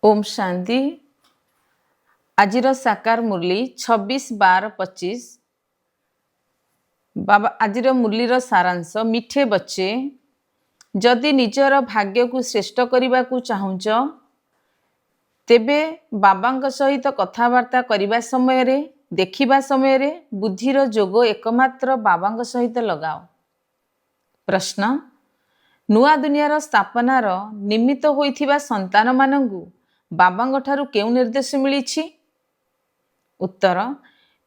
ओम शांति। आजिर साकार मुरली 26/12/25। बाबा आजिर मुरलीर सारांश मिठे बच्चे जदि निजर भाग्य को श्रेष्ठ करने को चाहूच तेबे बाबा सहित कथबार्ता करने समय देखा समय बुद्धिर जोग एकमात्र बाबा सहित लगाओ। प्रश्न, नुआ दुनियार स्थापनार निमित्त होइथिबा संतान मानंगु बाबांग ठारू केउ निर्देश मिली? उत्तर,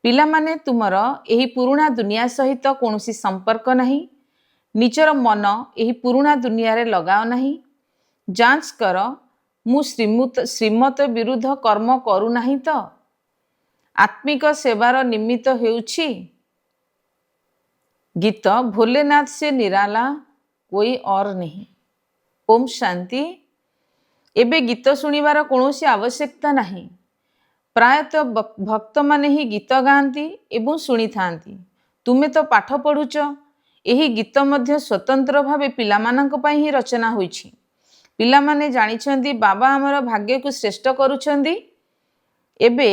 पिला माने तुमर एही पुराणा दुनिया सहित कौनसी संपर्क नहीं। निजर मन एही पुराणा दुनिया रे लगाओ नहीं। जांच कर मु श्रीमत विरुद्ध कर्म करू नहीं तो? आत्मिक सेवार निमित्त हेउछि। गीत भोलेनाथ से निराला कोई और नहीं। ओम शांति। एबे गीत सुनिबार कौनसी आवश्यकता नहीं। प्रायतः भक्त माने ही गीत गाती एवं शुणी थांती। तुमे तो पाठ पढ़ुच। यही गीत मध्य स्वतंत्र भावे पिला मानक पई ही रचना होईछि। पिला माने जानिछंती बाबा हमर भाग्य को श्रेष्ठ करूछंती। एबे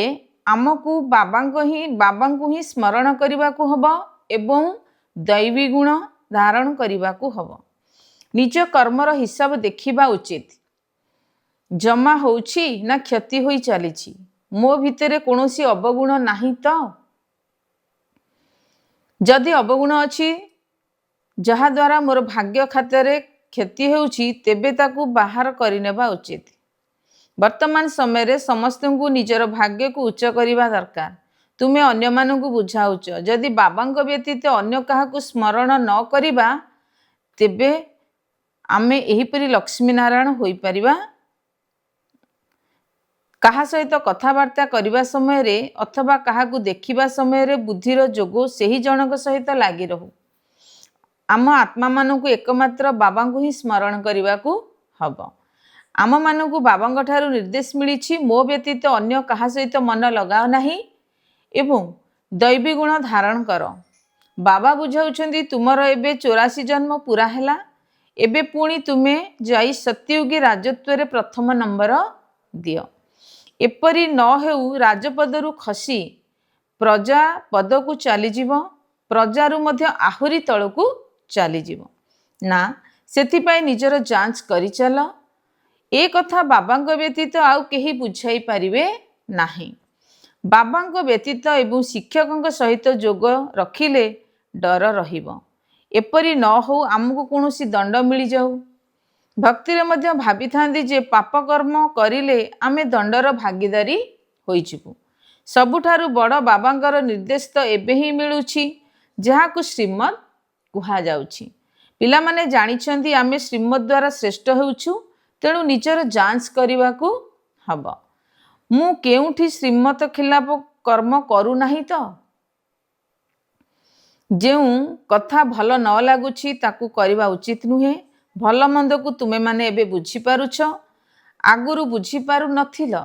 आमको बाबांको ही स्मरण करिबा को हबो एवं दैवी गुण धारण करिबा को हबो। निज कर्मर हिसाब देखिबा उचित। जमा होउछि ना क्षति होई चलीछि? मो भितरे कौनसी अवगुण नहीं तो? जदि अवगुण अछि जहा द्वारा मोर भाग्य खाते क्षति होउछि तेबे ताकू बाहर करिनेबा उचित। वर्तमान समय रे समस्त को निजर भाग्य को उच्च करिबा दरकार। तुमे अन्य मानकु बुझाउच जदि बाबांक व्यतीत अन्य काहाकू स्मरण न करिबा तेबे आमे एहीपरि लक्ष्मी नारायण होई परिबा। कहा सहित कथबार्ता करने समय अथवा काहाकू देखिबा समय बुद्धिर जोगो सही जनक सहित लगी रहू। आम आत्मा मानू एकमात्र बाबा को ही स्मरण करने को हब। आम मानू बाबा ठारू निर्देश मिली मो व्यतीत अन्य कहा सहित मन लगाओ नहीं एवं दैवी गुण धारण कर। बाबा बुझाउछंती तुमर एबे 84 जन्म पूरा हैला। एबे पुणी तुमे जाई सत्ययुगी राजत्व रे प्रथम नंबर दियो। एपरी न हेउ राजपदरु खसी प्रजा पद को चलीजीव। प्रजारु मध्य आहुरी तलकू चलीजीव ना। सेथिपाई निजर जांच करि चल। ए कथा बाबांक व्यतीत आउ केही बुझाई पारिबे नाही। बाबांक व्यतीत एवं शिक्षकंक सहित जोग रखिले डर रहिबो। एपरी न हो आमको कौनसी दंड मिली जाऊ। भक्ति रे मध्य भाभी थांदी जे पाप कर्म करिले आमे दंडर भागीदारी होई जिवु। सबुठारु बड़ बाबांकर निर्देश तो एबे ही मिलुछि जहाकू श्रीमद कुहा जाउछि। पिला माने जानिछंती आमे श्रीमद द्वारा श्रेष्ठ होउछु तेणु निजर जांच करिवा को हब। मु केउठी श्रीमत खिलाफ कर्म करू नाही तो? जेउ कथा भल न लागुछि ताकू करिवा उचित नुहे। भल मंद को तुमे माने एबे बुझी पारुछ, आगुरु बुझी पारु नथिल।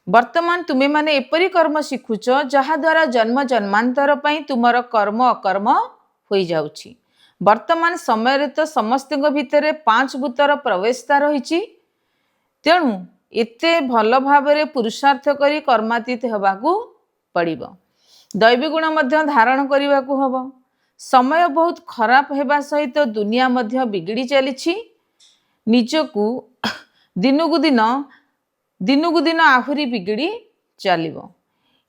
वर्तमान तुमे माने एपरी कर्म शिखुछ जहा द्वारा जन्म जन्मांतर पई तुमर कर्म अकर्म होई जाउछि। वर्तमान समय रे तो समस्त भितरे 5 भूतर प्रवेशता रहिछि। तेणु एते भल भावरे पुरुषार्थ करी कर्मातीत हेबाकू पड़िबो। दैवी गुण मध्य धारण करने को हब। समय बहुत खराब हेबा सहित दुनिया मध्य बिगड़ी चलीछि। निजकू दिनकू दिन आहुरी बिगड़ी चलिबो।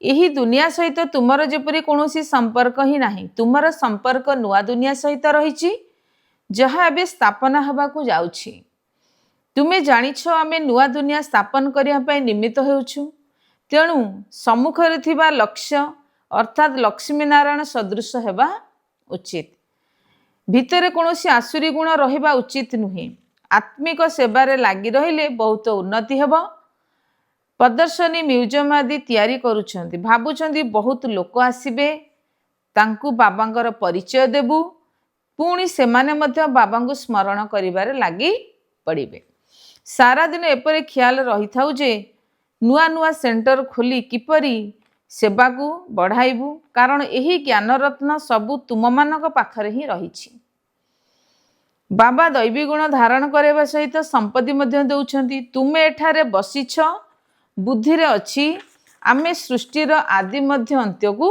एही दुनिया सहित तुमर जेपरि कौनसी संपर्क ही नहीं। तुमर संपर्क नुआ दुनिया सहित रहिछि जहा एबे स्थापना हेबाकू जाउछि। तुमे जानिछ आमे नुआ दुनिया स्थापन करिया पई निमित्त हेउछु। तेणु सम्मुखरे थिबा लक्ष्य अर्थात लक्ष्मी नारायण सदृश हेबा उचित। भितरे कौनसी आसुरी गुण रहिबा उचित नुहे। आत्मिक सेवारे लागी रहिले बहुत उन्नति हेबो। प्रदर्शनी म्यूजियम आदि तैयारी करूछंती। भाबुछंती बहुत लोक आसीबे तांकू बाबांकर परिचय देबू। पुणी सेमाने मध्य बाबांको स्मरण करिबारे लागी पड़िबे। सारा दिन एपरे ख्याल रही थाउ जे नुआ नुआ सेंटर खोली किपरी सेवा को बढ़ाइबू। कारण यही ज्ञान रत्न सबू तुम मानक पाखरे ही रहिछि। बाबा दैवी गुण धारण करने सहित संपत्ति मध्य दौरान तुमे एठारे बसीछ बुद्धि रे अच्छी आमे सृष्टिर आदि मध्य अंत्य को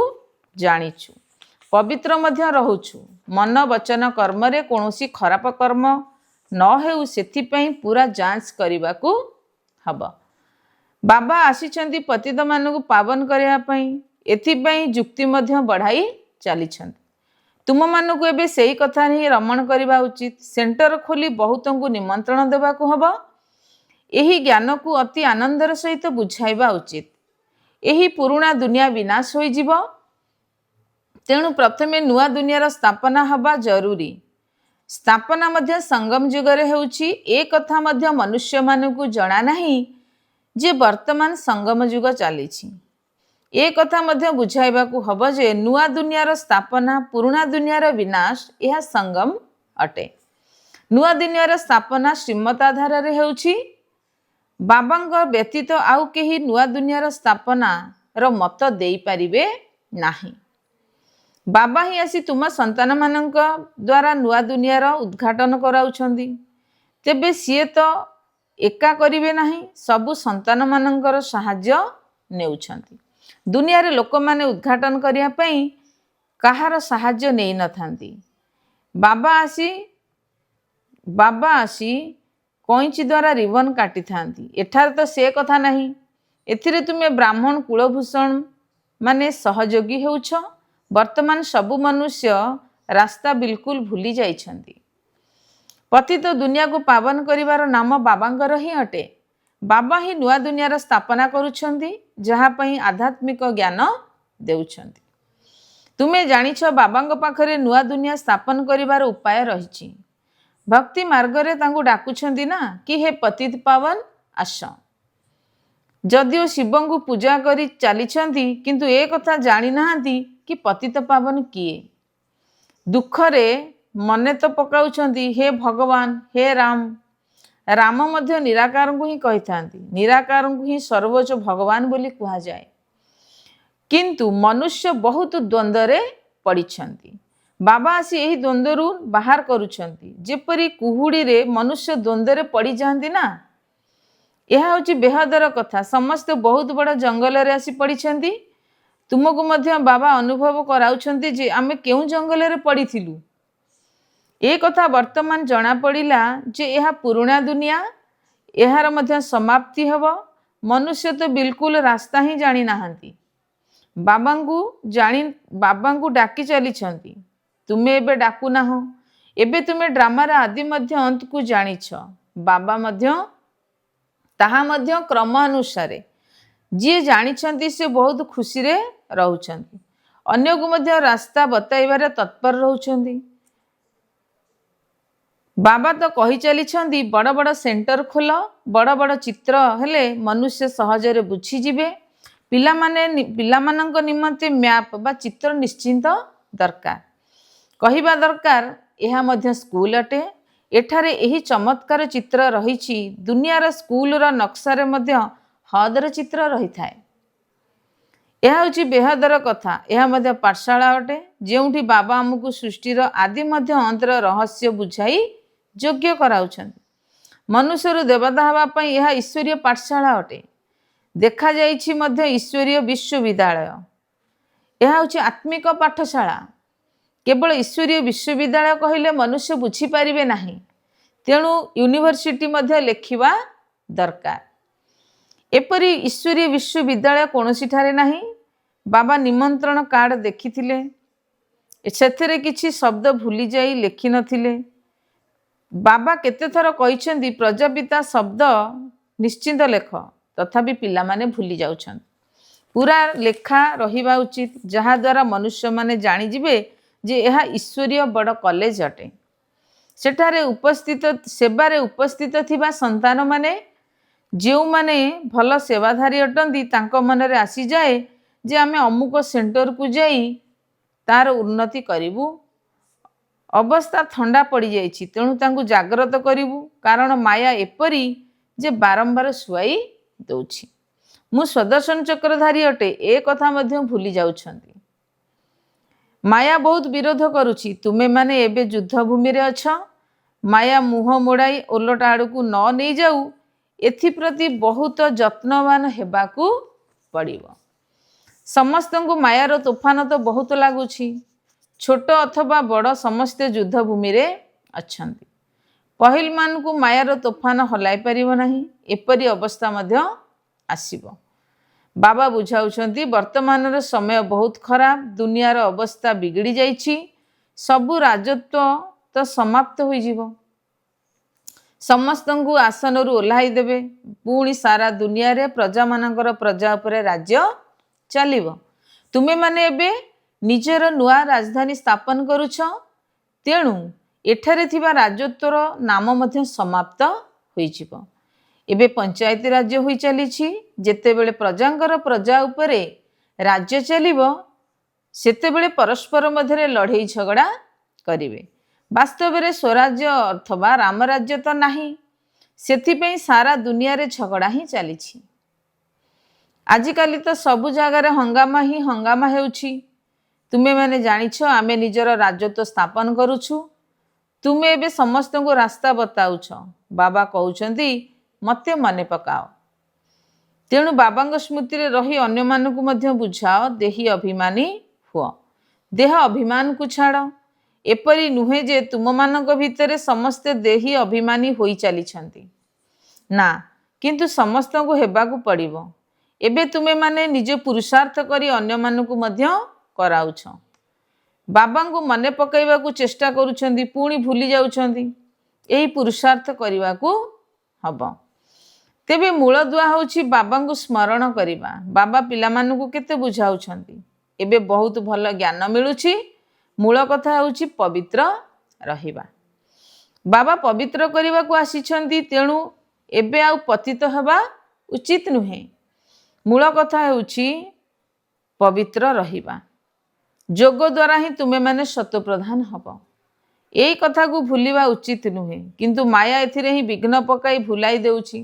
जानिछु पवित्र मध्य रहुछु मन वचन कर्म रे कौनसी खराब कर्म न हेउ सेथिपई पूरा जांच करने को हब। बाबा आसीचंदी पतित मानक पावन करने पई एथिपई जुक्ति मध्य बढ़ाई चलीछंती तुम मानक एबे सेही कथा ही रमण करवा उचित सेंटर खोली बहुत को निमंत्रण देवा को हब यही ज्ञान को अति आनंदर सहित बुझाइबा उचित यही पुराणा दुनिया विनाश हो जिवो तेणु प्रथमे नुआ दुनियार स्थापना हवा जरूरी स्थापना मध्य संगम जुगरे हेउछि ए कथा मध्य मनुष्य मानकु जणा नाही जे वर्तमान संगम जुग चलीछि ए कथा मध्य बुझाइबा को हब जे नुआ दुनियार स्थापना पुराणा दुनियार विनाश यह संगम अटे। नुआ दुनियार स्थापना श्रीमत आधार रे हेउछि बाबांग व्यतीत आउ केही नुआ दुनियार स्थापना रो मत देई परिबे नाही। बाबा ही आसी तुम संतान मानक द्वारा नुआ दुनियार उद्घाटन कराउछंदी तेबे सीए तो एका करिवे नाही सबु संतान मानकर सहाय्य नेउछंती दुनिया रे लोक माने उद्घाटन करिया पई कहार सहाय्य नेई नथांती बाबा आसी कईची द्वारा रिबन काटी थांती एठार तो से कथा नहीं एथिरे तुमे ब्राह्मण कुलभूषण माने सहयोगी हेउछ वर्तमान सबु मनुष्य रास्ता बिल्कुल भूली जाइछंती पतित दुनिया को पावन करिवार नाम बाबांकर ही अटे बाबा ही नुआ दुनियार स्थापना करुछंती जहा पई आध्यात्मिक ज्ञान देउछंती तुमे जानिछ बाबांग पाखरे नुआ दुनिया स्थापन करिवार उपाय रहिछि भक्ति मार्ग रे तांगु डाकुछंती ना कि हे पतित पावन आस जदिओ शिवंगु पूजा करी चलीछंती किंतु ए कथा जानी नाहांती कि पतित पावन किए दुख रे मने तो पकाउछंती हे भगवान हे राम राम मध्य निराकार को ही कही थांती निराकार को ही सर्वोच्च भगवान बोली कहा जाए किंतु मनुष्य बहुत द्वंद्व रे पड़िछंती बाबा आसी यही द्वंद्वरु बाहर करुछंती जेपरी कुहुड़ी रे मनुष्य द्वंद्व रे पड़ी जांती ना यह होची बेहदर कथा समस्त बहुत बड़ा जंगल रे आसी पड़िछंती तुमको मध्य बाबा अनुभव कराउछंती जे आमे केउ जंगल रे पड़िथिलु ए कथा वर्तमान जना पड़िला जे यह पुराणा दुनिया यार मध्य समाप्ति हब मनुष्य तो बिल्कुल रास्ता ही जानी नाहांती बाबांकु डाकी चलीछंती तुमे एबे डाकू नाहो एबे तुमे ड्रामार आदि मध्य अंत को जानिछ बाबा मध्य ताहा मध्य क्रम अनुसार जी जानिछंती से बहुत खुशी रे रहउछंती अन्य को मध्य रास्ता बताइबारे तत्पर रहउछंती बाबा तो कही चलीछंती बड़ बड़ सेंटर खोल बड़ बड़ चित्र हेले मनुष्य सहजरे बुझी जिवे पिलामानंक निमंते मैप बा चित्र निश्चिंत दरकार कहिबा दरकार यह मध्य स्कूल अटे एठारे एही चमत्कार चित्र रहिछि दुनियार स्कूल रा नक्शा रे मध्य हदर चित्र रही थाए यह होची बेहदर कथा यह मध्य पाठशाला अटे जेउठी बाबा हमकु सृष्टिर आदि मध्य अंतर रहस्य बुझाई योग्य कराउछंती मनुष्य देवता हवा पई यह ईश्वरीय पाठशाला अटे देखा जाइछि मध्य ईश्वरीय विश्वविद्यालय यह होची आत्मिक पाठशाला केवल ईश्वरीय विश्वविद्यालय कहले मनुष्य बुझी पारिबे नाही तेणु यूनिवर्सिटी मध्य लेखिबा दरकार एपरी ईश्वरीय विश्वविद्यालय कोनोसी ठारे नाही बाबा निमंत्रण कार्ड देखिथिले सेथरे किछि शब्द भूली जाई लेखि नथिले बाबा केते थर कहिसेंती प्रजापिता शब्द निश्चिंत लेख तथापि पिला माने भूली जाउछन पूरा लेखा रहिबा उचित जहा द्वारा मनुष्य माने जानि जिवे जे यह ईश्वरीय बड़ कॉलेज अटे सेठारे उपस्थित सेवारे उपस्थित थिबा संतान माने जो माने भल सेवाधारी अटंती तांको मनरे आसी जाए जे आमे अमुक सेंटर को जाई तार उन्नति करिवु अवस्था ठंडा पड़ जाइछि तेणु तांको जागृत करिवु कारण माया एपरी जे बारंबार सुआई दउछि मु स्वदर्शन चक्रधारी अटे ए कथा मध्य भूली जाउछंती माया बहुत विरोध करुछि तुमे माने एबे युद्ध भूमि रे अछ ମାୟା ମୁହଁ ମୋଡ଼ାଇ ଓଲଟା ଆଡ଼କୁ ନ ନେଇଯାଉ ଏଥିପ୍ରତି ବହୁତ ଯତ୍ନବାନ ହେବାକୁ ପଡ଼ିବ। ସମସ୍ତଙ୍କୁ ମାୟାର ତୋଫାନ ତ ବହୁତ ଲାଗୁଛି। ଛୋଟ ଅଥବା ବଡ଼ ସମସ୍ତେ ଯୁଦ୍ଧଭୂମିରେ ଅଛନ୍ତି। ପହିଲମାନଙ୍କୁ ମାୟାର ତୋଫାନ ହଲାଇ ପାରିବ ନାହିଁ, ଏପରି ଅବସ୍ଥା ମଧ୍ୟ ଆସିବ। ବାବା ବୁଝାଉଛନ୍ତି ବର୍ତ୍ତମାନର ସମୟ ବହୁତ ଖରାପ, ଦୁନିଆର ଅବସ୍ଥା ବିଗିଡ଼ି ଯାଇଛି, ସବୁ ରାଜତ୍ୱ ତ ସମାପ୍ତ ହୋଇଯିବ। ସମସ୍ତଙ୍କୁ ଆସନରୁ ଓହ୍ଲାଇ ଦେବେ, ପୁଣି ସାରା ଦୁନିଆରେ ପ୍ରଜାମାନଙ୍କର ପ୍ରଜା ଉପରେ ରାଜ୍ୟ ଚାଲିବ। ତୁମେମାନେ ଏବେ ନିଜର ନୂଆ ରାଜଧାନୀ ସ୍ଥାପନ କରୁଛ, ତେଣୁ ଏଠାରେ ଥିବା ରାଜତ୍ୱର ନାମ ମଧ୍ୟ ସମାପ୍ତ ହୋଇଯିବ। ଏବେ ପଞ୍ଚାୟତ ରାଜ୍ୟ ହୋଇ ଚାଲିଛି। ଯେତେବେଳେ ପ୍ରଜାଙ୍କର ପ୍ରଜା ଉପରେ ରାଜ୍ୟ ଚାଲିବ, ସେତେବେଳେ ପରସ୍ପର ମଧ୍ୟରେ ଲଢ଼େଇ ଝଗଡ଼ା କରିବେ। ବାସ୍ତବରେ ସ୍ୱରାଜ୍ୟ ଅଥବା ରାମରାଜ୍ୟ ତ ନାହିଁ, ସେଥିପାଇଁ ସାରା ଦୁନିଆରେ ଝଗଡ଼ା ହିଁ ଚାଲିଛି। ଆଜିକାଲି ତ ସବୁ ଜାଗାରେ ହଙ୍ଗାମା ହିଁ ହଙ୍ଗାମା ହେଉଛି। ତୁମେମାନେ ଜାଣିଛ ଆମେ ନିଜର ରାଜତ୍ୱ ସ୍ଥାପନ କରୁଛୁ। ତୁମେ ଏବେ ସମସ୍ତଙ୍କୁ ରାସ୍ତା ବତାଉଛ। ବାବା କହୁଛନ୍ତି ମୋତେ ମନେ ପକାଅ। ତେଣୁ ବାବାଙ୍କ ସ୍ମୃତିରେ ରହି ଅନ୍ୟମାନଙ୍କୁ ମଧ୍ୟ ବୁଝାଅ, ଦେହୀ ଅଭିମାନୀ ହୁଅ। ଦେହ ଅଭିମାନକୁ ଛାଡ଼। ଏପରି ନୁହେଁ ଯେ ତୁମମାନଙ୍କ ଭିତରେ ସମସ୍ତେ ଦେହୀ ଅଭିମାନୀ ହୋଇ ଚାଲିଛନ୍ତି। ନା, କିନ୍ତୁ ସମସ୍ତଙ୍କୁ ହେବାକୁ ପଡ଼ିବ। ଏବେ ତୁମେମାନେ ନିଜ ପୁରୁଷାର୍ଥ କରି ଅନ୍ୟମାନଙ୍କୁ ମଧ୍ୟ କରାଉଛ। ବାବାଙ୍କୁ ମନେ ପକାଇବାକୁ ଚେଷ୍ଟା କରୁଛନ୍ତି, ପୁଣି ଭୁଲି ଯାଉଛନ୍ତି। ଏହି ପୁରୁଷାର୍ଥ କରିବାକୁ ହେବ। ତେବେ ମୂଳଦୁଆ ହେଉଛି ବାବାଙ୍କୁ ସ୍ମରଣ କରିବା। ବାବା ପିଲାମାନଙ୍କୁ କେତେ ବୁଝାଉଛନ୍ତି। ଏବେ ବହୁତ ଭଲ ଜ୍ଞାନ ମିଳୁଛି। ମୂଳ କଥା ହେଉଛି ପବିତ୍ର ରହିବା। ବାବା ପବିତ୍ର କରିବାକୁ ଆସିଛନ୍ତି, ତେଣୁ ଏବେ ଆଉ ପତିତ ହେବା ଉଚିତ ନୁହେଁ। ମୂଳ କଥା ହେଉଛି ପବିତ୍ର ରହିବା। ଯୋଗ ଦ୍ୱାରା ହିଁ ତୁମେମାନେ ଶତପ୍ରଧାନ ହେବ। ଏଇ କଥାକୁ ଭୁଲିବା ଉଚିତ ନୁହେଁ, କିନ୍ତୁ ମାୟା ଏଥିରେ ହିଁ ବିଘ୍ନ ପକାଇ ଭୁଲାଇ ଦେଉଛି।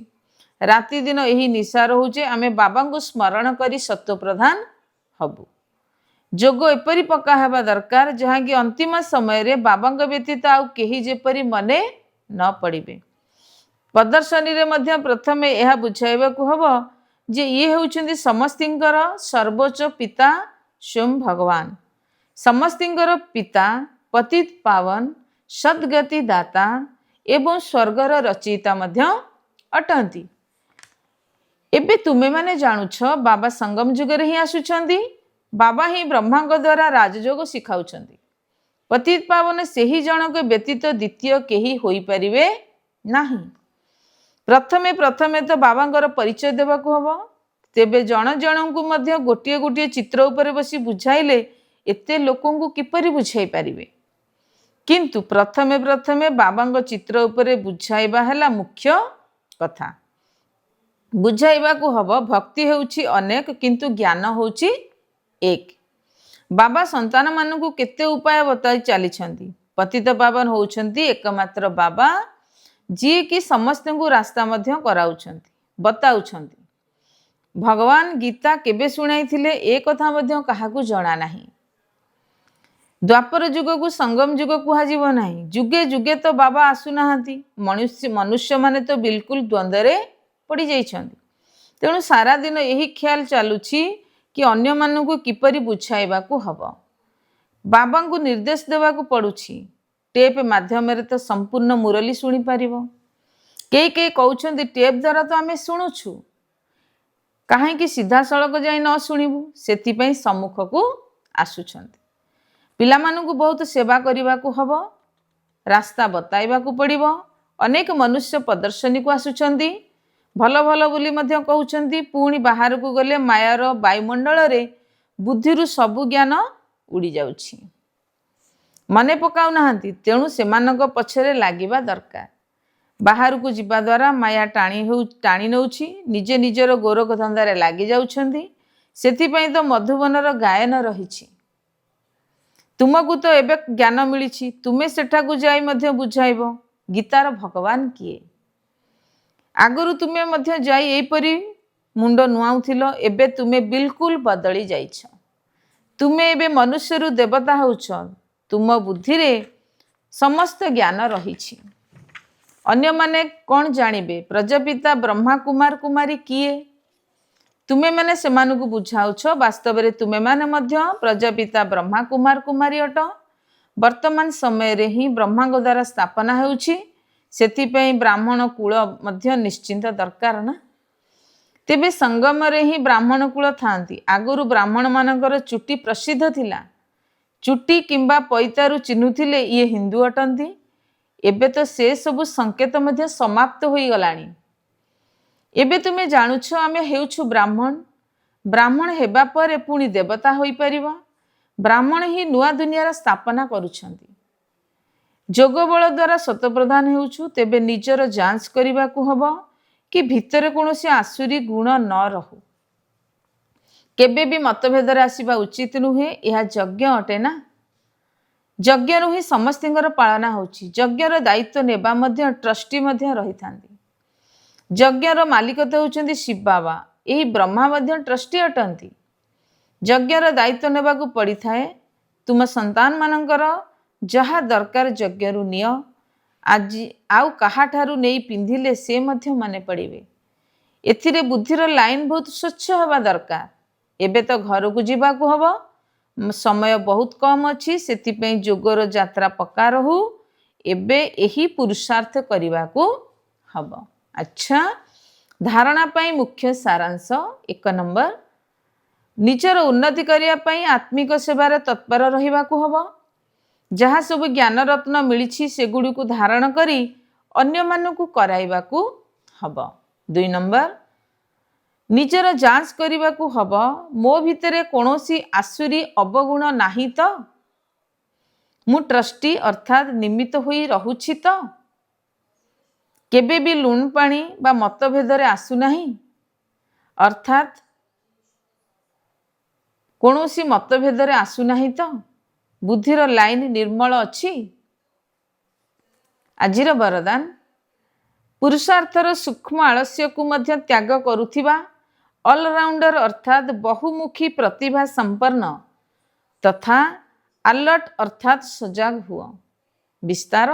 ରାତିଦିନ ଏହି ନିଶା ରହୁଛି ଆମେ ବାବାଙ୍କୁ ସ୍ମରଣ କରି ଶତପ୍ରଧାନ ହେବୁ। ଯୋଗ ଏପରି ପକ୍କା ହେବା ଦରକାର ଯାହାକି ଅନ୍ତିମ ସମୟରେ ବାବାଙ୍କ ବ୍ୟତୀତ ଆଉ କେହି ଯେପରି ମନେ ନ ପଡ଼ିବେ। ପ୍ରଦର୍ଶନୀରେ ମଧ୍ୟ ପ୍ରଥମେ ଏହା ବୁଝାଇବାକୁ ହେବ ଯେ ଇଏ ହେଉଛନ୍ତି ସମସ୍ତଙ୍କର ସର୍ବୋଚ୍ଚ ପିତା ସ୍ୱୟଂ ଭଗବାନ। ସମସ୍ତଙ୍କର ପିତା, ପତିତ ପାବନ, ସଦ୍ଗତି ଦାତା ଏବଂ ସ୍ୱର୍ଗର ରଚୟିତା ମଧ୍ୟ ଅଟନ୍ତି। ଏବେ ତୁମେମାନେ ଜାଣୁଛ ବାବା ସଙ୍ଗମ ଯୁଗରେ ହିଁ ଆସୁଛନ୍ତି। ବାବା ହିଁ ବ୍ରହ୍ମାଙ୍କ ଦ୍ୱାରା ରାଜଯୋଗ ଶିଖାଉଛନ୍ତି। ପତିତ ପାବନ ସେହି ଜଣକ ବ୍ୟତୀତ ଦ୍ୱିତୀୟ କେହି ହୋଇପାରିବେ ନାହିଁ। ପ୍ରଥମେ ତ ବାବାଙ୍କର ପରିଚୟ ଦେବାକୁ ହେବ। ତେବେ ଜଣ ଜଣଙ୍କୁ ମଧ୍ୟ ଗୋଟିଏ ଗୋଟିଏ ଚିତ୍ର ଉପରେ ବସି ବୁଝାଇଲେ ଏତେ ଲୋକଙ୍କୁ କିପରି ବୁଝାଇ ପାରିବେ? କିନ୍ତୁ ପ୍ରଥମେ ବାବାଙ୍କ ଚିତ୍ର ଉପରେ ବୁଝାଇବା ହେଲା ମୁଖ୍ୟ କଥା। ବୁଝାଇବାକୁ ହେବ ଭକ୍ତି ହେଉଛି ଅନେକ, କିନ୍ତୁ ଜ୍ଞାନ ହେଉଛି ଏକ। ବାବା ସନ୍ତାନମାନଙ୍କୁ କେତେ ଉପାୟ ବତାଇ ଚାଲିଛନ୍ତି। ପତିତ ପାବନ ହେଉଛନ୍ତି ଏକମାତ୍ର ବାବା, ଯିଏକି ସମସ୍ତଙ୍କୁ ରାସ୍ତା ମଧ୍ୟ କରାଉଛନ୍ତି, ବତାଉଛନ୍ତି। ଭଗବାନ ଗୀତା କେବେ ଶୁଣାଇଥିଲେ ଏ କଥା ମଧ୍ୟ କାହାକୁ ଜଣା ନାହିଁ। ଦ୍ୱାପର ଯୁଗକୁ ସଙ୍ଗମ ଯୁଗ କୁହାଯିବ ନାହିଁ। ଯୁଗେ ଯୁଗେ ତ ବାବା ଆସୁନାହାନ୍ତି। ମନୁଷ୍ୟମାନେ ତ ବିଲକୁଲ ଦ୍ୱନ୍ଦ୍ୱରେ ପଡ଼ିଯାଇଛନ୍ତି। ତେଣୁ ସାରାଦିନ ଏହି ଖିଆଲ ଚାଲୁଛି କି ଅନ୍ୟମାନଙ୍କୁ କିପରି ବୁଝାଇବାକୁ ହେବ। ବାବାଙ୍କୁ ନିର୍ଦ୍ଦେଶ ଦେବାକୁ ପଡ଼ୁଛି। ଟେପ୍ ମାଧ୍ୟମରେ ତ ସମ୍ପୂର୍ଣ୍ଣ ମୁରଲି ଶୁଣିପାରିବ। କେହି କହୁଛନ୍ତି ଟେପ୍ ଦ୍ୱାରା ତ ଆମେ ଶୁଣୁଛୁ, କାହିଁକି ସିଧାସଳଖ ଯାଇ ନ ଶୁଣିବୁ? ସେଥିପାଇଁ ସମ୍ମୁଖକୁ ଆସୁଛନ୍ତି। ପିଲାମାନଙ୍କୁ ବହୁତ ସେବା କରିବାକୁ ହେବ, ରାସ୍ତା ବତାଇବାକୁ ପଡ଼ିବ। ଅନେକ ମନୁଷ୍ୟ ପ୍ରଦର୍ଶନୀକୁ ଆସୁଛନ୍ତି, ଭଲ ଭଲ ବୋଲି ମଧ୍ୟ କହୁଛନ୍ତି, ପୁଣି ବାହାରକୁ ଗଲେ ମାୟାର ବାୟୁମଣ୍ଡଳରେ ବୁଦ୍ଧିରୁ ସବୁ ଜ୍ଞାନ ଉଡ଼ିଯାଉଛି। ମନେ ପକାଉନାହାନ୍ତି, ତେଣୁ ସେମାନଙ୍କ ପଛରେ ଲାଗିବା ଦରକାର। ବାହାରକୁ ଯିବା ଦ୍ୱାରା ମାୟା ଟାଣି ନେଉଛି, ନିଜେ ନିଜର ଗୋରଖ ଧନ୍ଦାରେ ଲାଗି ଯାଉଛନ୍ତି। ସେଥିପାଇଁ ତ ମଧୁବନର ଗାୟନ ରହିଛି। ତୁମକୁ ତ ଏବେ ଜ୍ଞାନ ମିଳିଛି, ତୁମେ ସେଠାକୁ ଯାଇ ମଧ୍ୟ ବୁଝାଇବ ଗୀତାର ଭଗବାନ କିଏ। ଆଗରୁ ତୁମେ ମଧ୍ୟ ଯାଇ ଏହିପରି ମୁଣ୍ଡ ନୁଆଉଥିଲ, ଏବେ ତୁମେ ବିଲକୁଲ ବଦଳି ଯାଇଛ। ତୁମେ ଏବେ ମନୁଷ୍ୟରୁ ଦେବତା ହେଉଛ। ତୁମ ବୁଦ୍ଧିରେ ସମସ୍ତ ଜ୍ଞାନ ରହିଛି। अन्य माने कौन जानिबे प्रजापिता ब्रह्मा कुमार कुमारी किए तुमे माने सेमानकु बुझाउछ वास्तव रे तुमे माने मध्य प्रजापिता ब्रह्मा कुमार कुमारी अट वर्तमान समय रे ही ब्रह्मांग द्वारा स्थापना हेउछि सेतिपई ब्राह्मण कुल मध्य निश्चिंत दरकार ना तेबे संगम रे ही ब्राह्मण कुल थांती आगुरु ब्राह्मण मानकर चुटी प्रसिद्ध थिला चुटी किंबा पैतारु चिन्हुथिले ये हिंदू अटंती एबे तो से सबु संकेत मध्य समाप्त होई गलानी एबे तुमे जानुछ आमे हेउछु ब्राह्मण ब्राह्मण हेबा परे पुणी देवता होई परिबा ब्राह्मण ही नुआ दुनियार स्थापना करूछंती जोग बल द्वारा सत प्रदान हेउछु तेबे निजर जांच करिबा को हबो कि भितरे कोनोसी आसुरी गुण न रहू केबे भी मतभेद आसवा उचित नुहे यह यज्ञ अटे ना यज्ञ ही समस्तर पालना होची यज्ञर दायित्व नेबा मध्य ट्रस्टी मध्य रही थांती यज्ञर मालिक तो होचंदी शिव बाबा यही ब्रह्मा मध्य ट्रस्टी अटंती यज्ञर दायित्व नेबाकू पड़ी थाए तुम संतान मानकर जहा दरकार यज्ञरु नियो आज आउ काहाठारु नहीं पिंधिले से मध्य माने पड़िबे एथिरे बुद्धिर लाइन बहुत स्वच्छ हवा दरकार एबे तो घर को जीवा को हबो समय बहुत कम अच्छी से जोगर यात्रा पक्का रहू एबे यही पुरुषार्थ करने को हब अच्छा धारणा पाई मुख्य सारांश 1 नंबर निजर उन्नति करने आत्मिक सेवार तत्पर रहिबा को हब जहाँ सब ज्ञान रत्न मिली से गुड़ी को धारण करी अन्य मानकु कराइबा को हब 2 नंबर निजर जांच करने को हब मो भितरे कौनसी आसुरी अवगुण नाही तो मु ट्रस्टी अर्थात निमित्त होई रहुछि तो केबे भी लुण पानी बा मतभेद आसु नाही अर्थात कौनसी मतभेद आसु नाही तो बुद्धिर लाइन निर्मल अच्छी आजिर वरदान पुरुषार्थर सूक्ष्म आलस्य को मध्य त्याग करुथिबा ऑलराउंडर अर्थात बहुमुखी प्रतिभा संपन्न तथा अलर्ट अर्थात सजाग हुआ विस्तार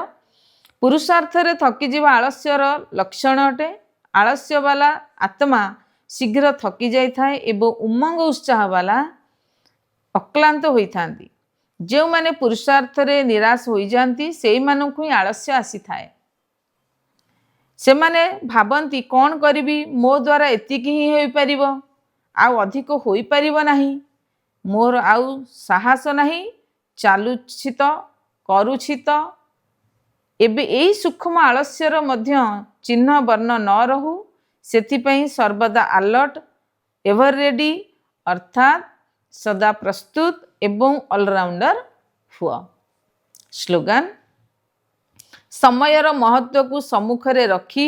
पुरुषार्थ रे थकी जीवा आलस्यर लक्षण अटे आलस्य वाला आत्मा शीघ्र थकी जाई थाए एवं उमंग उत्साह वाला अक्लांत होई थांती जो माने पुरुषार्थ रे निराश होई जानती सेई मानकु ही आलस्य आसी थाए से माने भाबंती कौन करी मो द्वारा एतिकी ही होई परिबो आउ अधिक होई परिबो नाही मोर आउ साहस नाही चालुछि तो करूछि तो एबे एई सूक्ष्म आलस्यर मध्य चिन्ह वर्ण न रहू सेथिपई सर्वदा अलर्ट एवर रेडी अर्थात सदा प्रस्तुत एवं ऑलराउंडर हुआ स्लोगन समयर महत्व को सम्मुखरे रखी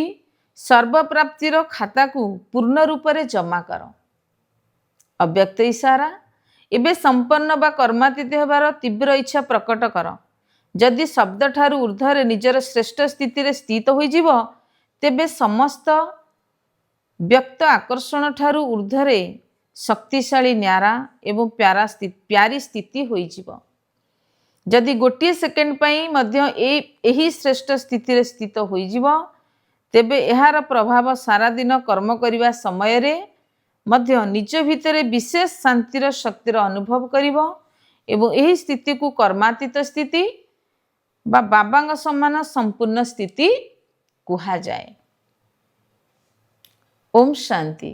सर्वप्राप्तिर खाता को पूर्ण रूप से जमा कर अव्यक्त इशारा एबे संपन्न बा कर्मातीत हेबार तीव्र इच्छा प्रकट कर जदि शब्द ठारू ऊर्ध्वरे निजर श्रेष्ठ स्थिति रे स्थित होई जीवो तेबे समस्त व्यक्त आकर्षण ठारू ऊर्ध्वरे शक्तिशाली न्यारा एवं प्यारी स्थिति होई जीवो जदि गोटे सेकेंड पाई मध्य एही श्रेष्ठ स्थिति रे स्थित होई जीवो तेबे एहार प्रभाव सारा दिन कर्म करिवा समय रे मध्य निज भितरे विशेष शांतिर शक्तिर अनुभव करिवो एवं एही स्थिति को कर्मातीत स्थिति बा बाबांग समान संपूर्ण स्थिति कुहा जाए। ओम शांति।